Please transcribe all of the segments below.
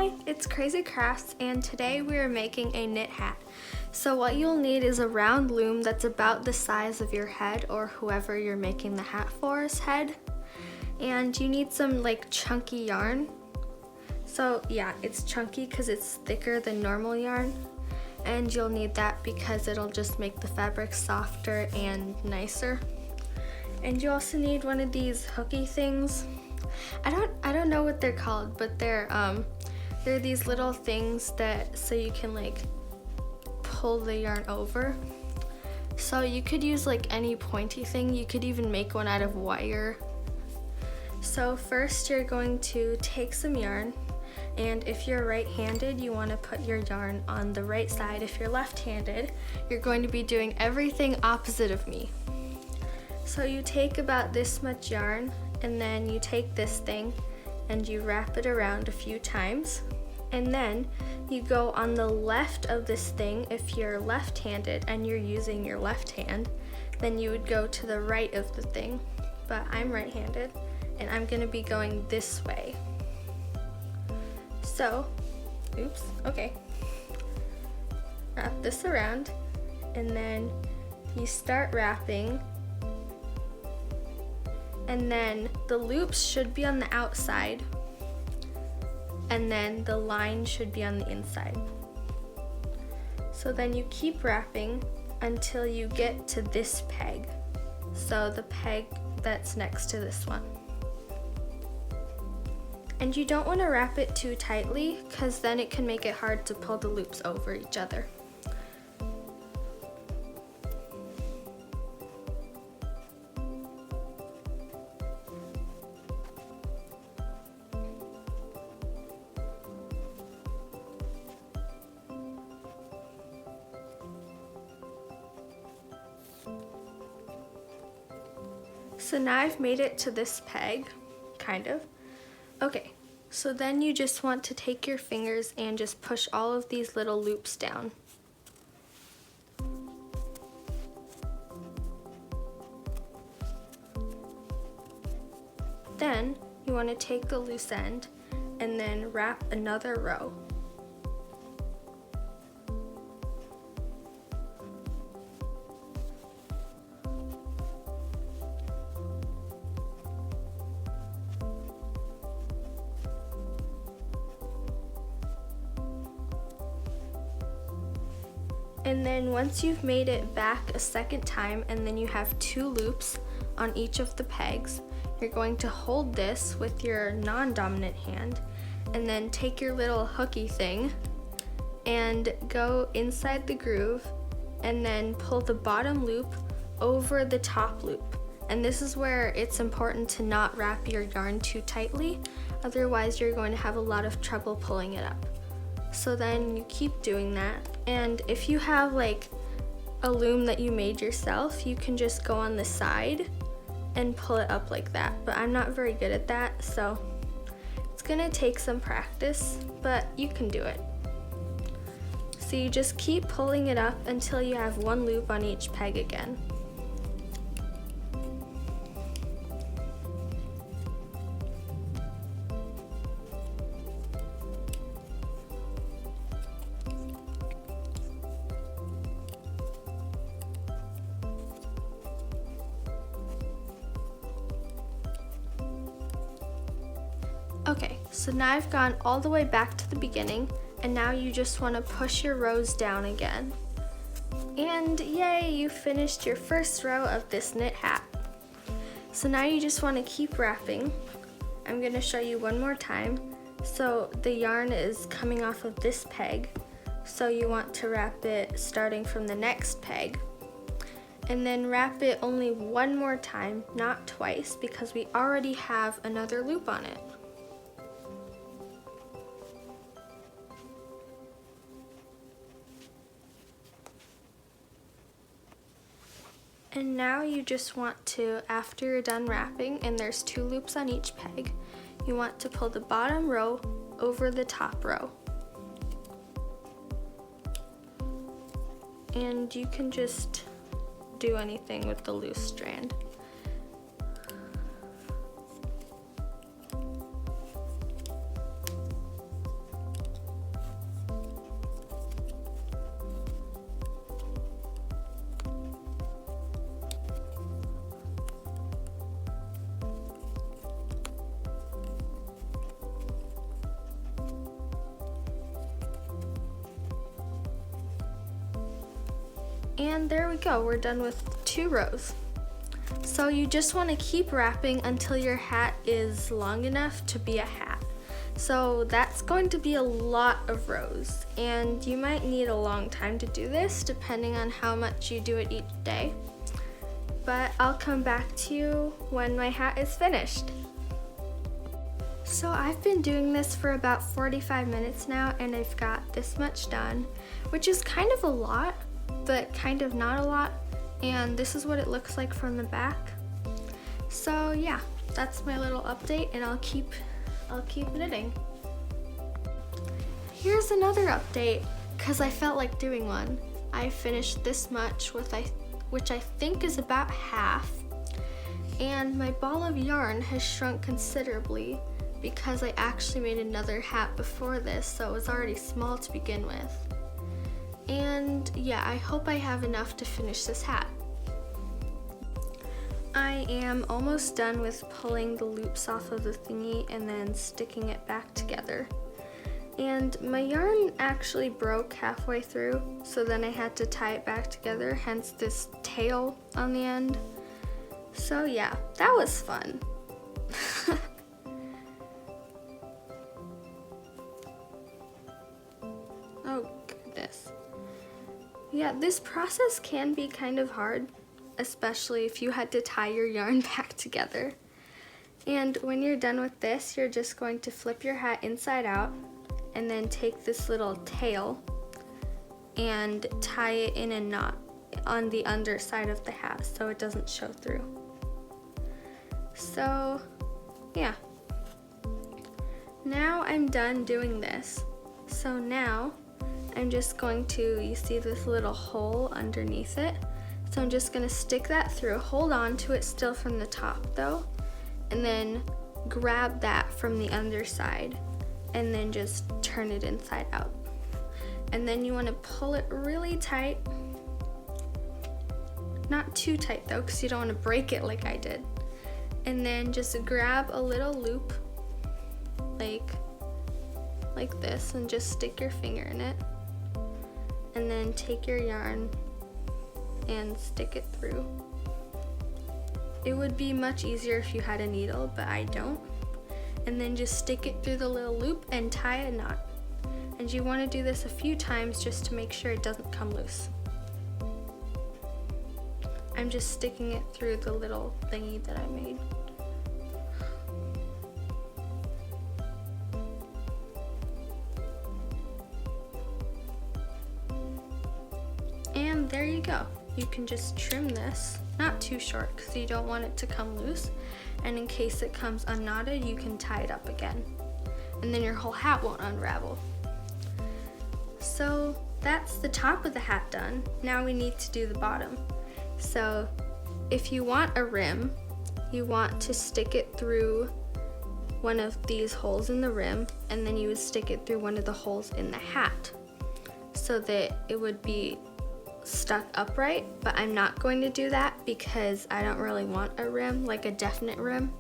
Hi, it's Crazy Crafts, and today we are making a knit hat. So what you'll need is a round loom that's about the size of your head or whoever you're making the hat for's head. And you need some like chunky yarn. So yeah, it's chunky because it's thicker than normal yarn. And you'll need that because it'll just make the fabric softer and nicer. And you also need one of these hooky things. I don't know what they're called, but they're these little things that so you can like pull the yarn over. So you could use like any pointy thing. You could even make one out of wire. So first you're going to take some yarn, and if you're right-handed, you want to put your yarn on the right side. If you're left-handed, you're going to be doing everything opposite of me. So you take about this much yarn, and then you take this thing and you wrap it around a few times, and then you go on the left of this thing. If you're left-handed and you're using your left hand, then you would go to the right of the thing, but I'm right-handed and I'm gonna be going this way. So, oops, okay. Wrap this around, and then you start wrapping, and then the loops should be on the outside, and then the line should be on the inside. So then you keep wrapping until you get to this peg. So the peg that's next to this one. And you don't want to wrap it too tightly because then it can make it hard to pull the loops over each other. So now I've made it to this peg, kind of. Okay, so then you just want to take your fingers and just push all of these little loops down. Then you want to take the loose end and then wrap another row. And then once you've made it back a second time, and then you have two loops on each of the pegs, you're going to hold this with your non-dominant hand and then take your little hooky thing and go inside the groove and then pull the bottom loop over the top loop. And this is where it's important to not wrap your yarn too tightly, otherwise you're going to have a lot of trouble pulling it up. So then you keep doing that, and if you have like a loom that you made yourself, you can just go on the side and pull it up like that, but I'm not very good at that, so it's gonna take some practice, but you can do it. So you just keep pulling it up until you have one loop on each peg again. Okay, so now I've gone all the way back to the beginning, and now you just want to push your rows down again. And yay, you finished your first row of this knit hat. So now you just want to keep wrapping. I'm going to show you one more time. So the yarn is coming off of this peg, so you want to wrap it starting from the next peg. And then wrap it only one more time, not twice, because we already have another loop on it. And now you just want to, after you're done wrapping, and there's two loops on each peg, you want to pull the bottom row over the top row. And you can just do anything with the loose strand. And there we go, we're done with 2 rows. So you just want to keep wrapping until your hat is long enough to be a hat. So that's going to be a lot of rows, and you might need a long time to do this depending on how much you do it each day. But I'll come back to you when my hat is finished. So I've been doing this for about 45 minutes now, and I've got this much done, which is kind of a lot, but kind of not a lot. And this is what it looks like from the back. So yeah, that's my little update, and I'll keep knitting. Here's another update, because I felt like doing one. I finished this much, which I think is about half, and my ball of yarn has shrunk considerably because I actually made another hat before this, so it was already small to begin with. And yeah, I hope I have enough to finish this hat. I am almost done with pulling the loops off of the thingy and then sticking it back together. And my yarn actually broke halfway through, so then I had to tie it back together, hence this tail on the end. So yeah, that was fun. Oh goodness. Yeah, this process can be kind of hard, especially if you had to tie your yarn back together. And when you're done with this, you're just going to flip your hat inside out and then take this little tail and tie it in a knot on the underside of the hat so it doesn't show through. So yeah, now I'm done doing this. So now I'm just going to, you see this little hole underneath it? So I'm just gonna stick that through, hold on to it still from the top though, and then grab that from the underside and then just turn it inside out. And then you wanna pull it really tight. Not too tight though, because you don't wanna break it like I did. And then just grab a little loop like this and just stick your finger in it. And then take your yarn and stick it through. It would be much easier if you had a needle, but I don't. And then just stick it through the little loop and tie a knot. And you want to do this a few times just to make sure it doesn't come loose. I'm just sticking it through the little thingy that I made. And there you go. You can just trim this, not too short because you don't want it to come loose, and in case it comes unknotted, you can tie it up again, and then your whole hat won't unravel. So that's the top of the hat done. Now we need to do the bottom. So if you want a rim, you want to stick it through one of these holes in the rim, and then you would stick it through one of the holes in the hat so that it would be stuck upright, but I'm not going to do that because I don't really want a rim, like a definite rim,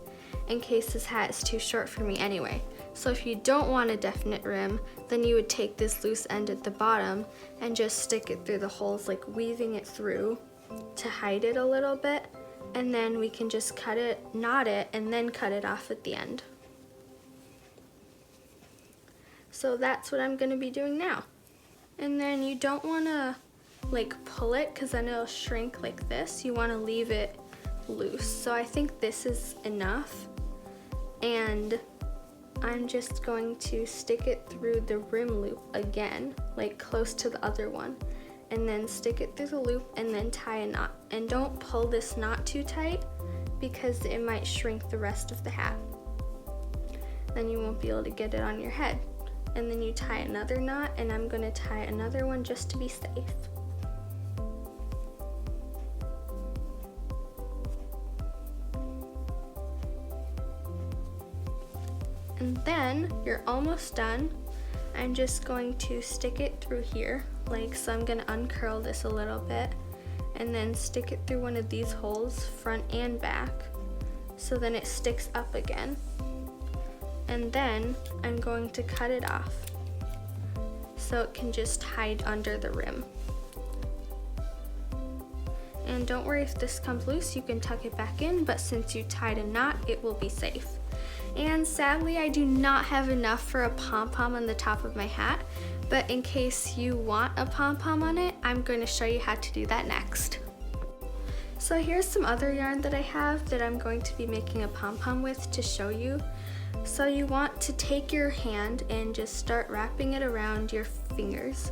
in case this hat is too short for me anyway. So if you don't want a definite rim, then you would take this loose end at the bottom and just stick it through the holes, like weaving it through to hide it a little bit, and then we can just cut it, knot it, and then cut it off at the end. So that's what I'm going to be doing now. And then you don't want to like pull it because then it'll shrink like this. You want to leave it loose. So I think this is enough, and I'm just going to stick it through the rim loop again, like close to the other one, and then stick it through the loop and then tie a knot. And don't pull this knot too tight because it might shrink the rest of the hat. Then you won't be able to get it on your head. And then you tie another knot, and I'm going to tie another one just to be safe. And then you're almost done. I'm just going to stick it through here, like so. I'm going to uncurl this a little bit and then stick it through one of these holes, front and back, so then it sticks up again. And then I'm going to cut it off so it can just hide under the rim. And don't worry if this comes loose, you can tuck it back in, but since you tied a knot, it will be safe. And sadly, I do not have enough for a pom-pom on the top of my hat, but in case you want a pom-pom on it, I'm going to show you how to do that next. So here's some other yarn that I have that I'm going to be making a pom-pom with to show you. So you want to take your hand and just start wrapping it around your fingers.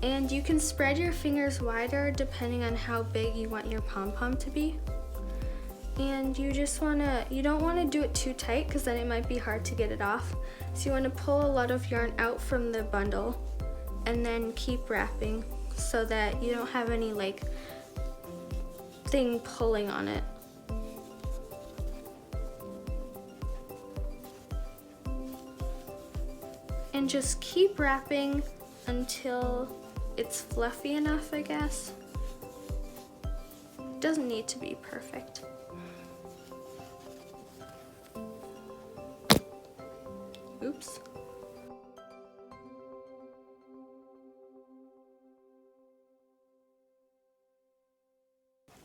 And you can spread your fingers wider depending on how big you want your pom-pom to be. And you don't want to do it too tight because then it might be hard to get it off. So you want to pull a lot of yarn out from the bundle and then keep wrapping so that you don't have any like thing pulling on it. And just keep wrapping until it's fluffy enough, I guess. It doesn't need to be perfect. Oops.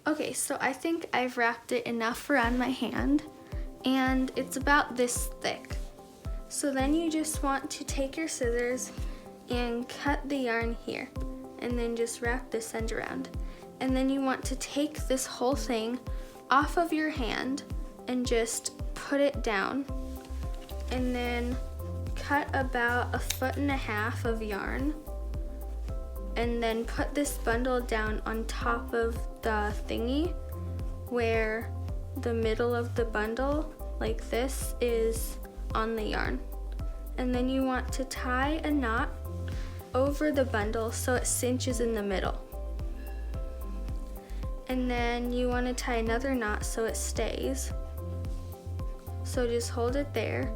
Okay, so I think I've wrapped it enough around my hand, and it's about this thick. So then you just want to take your scissors and cut the yarn here, and then just wrap this end around. And then you want to take this whole thing off of your hand and just put it down, and then cut about 1.5 feet of yarn, and then put this bundle down on top of the thingy where the middle of the bundle, like this, is on the yarn. And then you want to tie a knot over the bundle so it cinches in the middle. And then you want to tie another knot so it stays. So just hold it there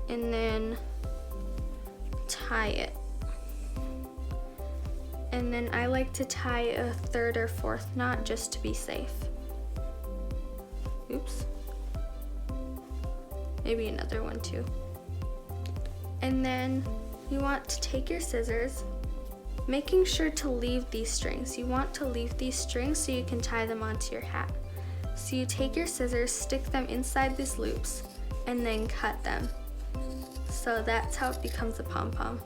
and then tie it. And then I like to tie a 3rd or 4th knot just to be safe. Oops. Maybe another one too. And then you want to take your scissors, making sure to leave these strings. You want to leave these strings so you can tie them onto your hat. So you take your scissors, stick them inside these loops, and then cut them. So that's how it becomes a pom-pom.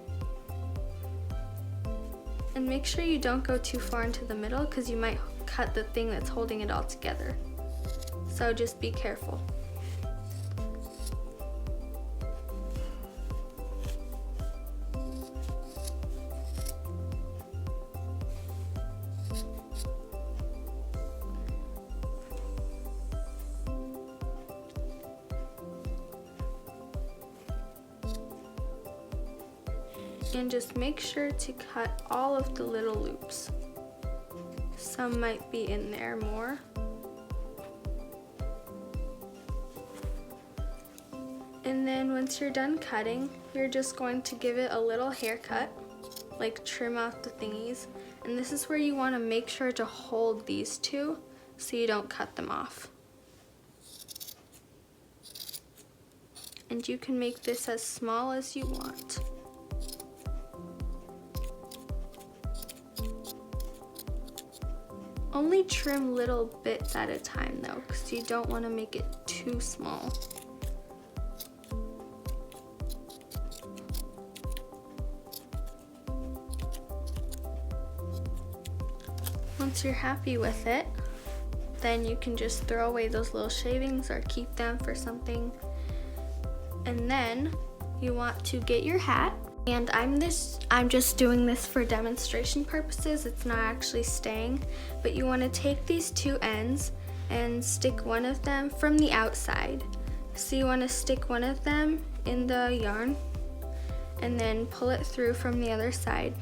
And make sure you don't go too far into the middle because you might cut the thing that's holding it all together. So just be careful. And just make sure to cut all of the little loops. Some might be in there more. And then once you're done cutting, you're just going to give it a little haircut, like trim out the thingies. And this is where you want to make sure to hold these two so you don't cut them off. And you can make this as small as you want. Only trim little bits at a time though, because you don't want to make it too small. Once you're happy with it, then you can just throw away those little shavings or keep them for something. And then you want to get your hat. And I'm just doing this for demonstration purposes. It's not actually staying, but you want to take these two ends and stick one of them from the outside. So you want to stick one of them in the yarn and then pull it through from the other side.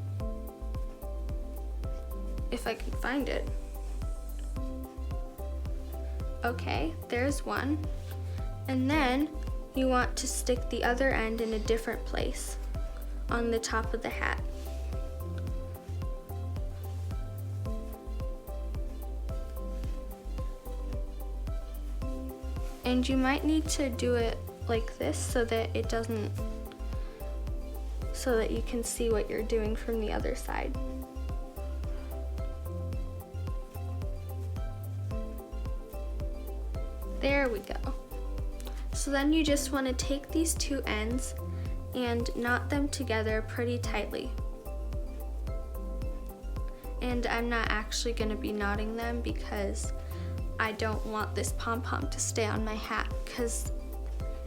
If I can find it. Okay, there's one. And then you want to stick the other end in a different place on the top of the hat. And you might need to do it like this so that it doesn't, so that you can see what you're doing from the other side. then you just want to take these two ends and knot them together pretty tightly. And I'm not actually going to be knotting them because I don't want this pom-pom to stay on my hat, because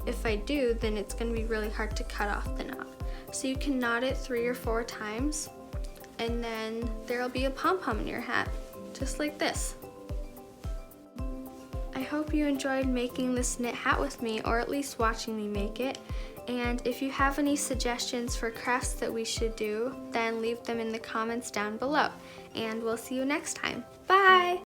if I do, then it's going to be really hard to cut off the knot. So you can knot it 3 or 4 times, and then there'll be a pom-pom in your hat, just like this. I hope you enjoyed making this knit hat with me, or at least watching me make it. And if you have any suggestions for crafts that we should do, then leave them in the comments down below. And we'll see you next time. Bye!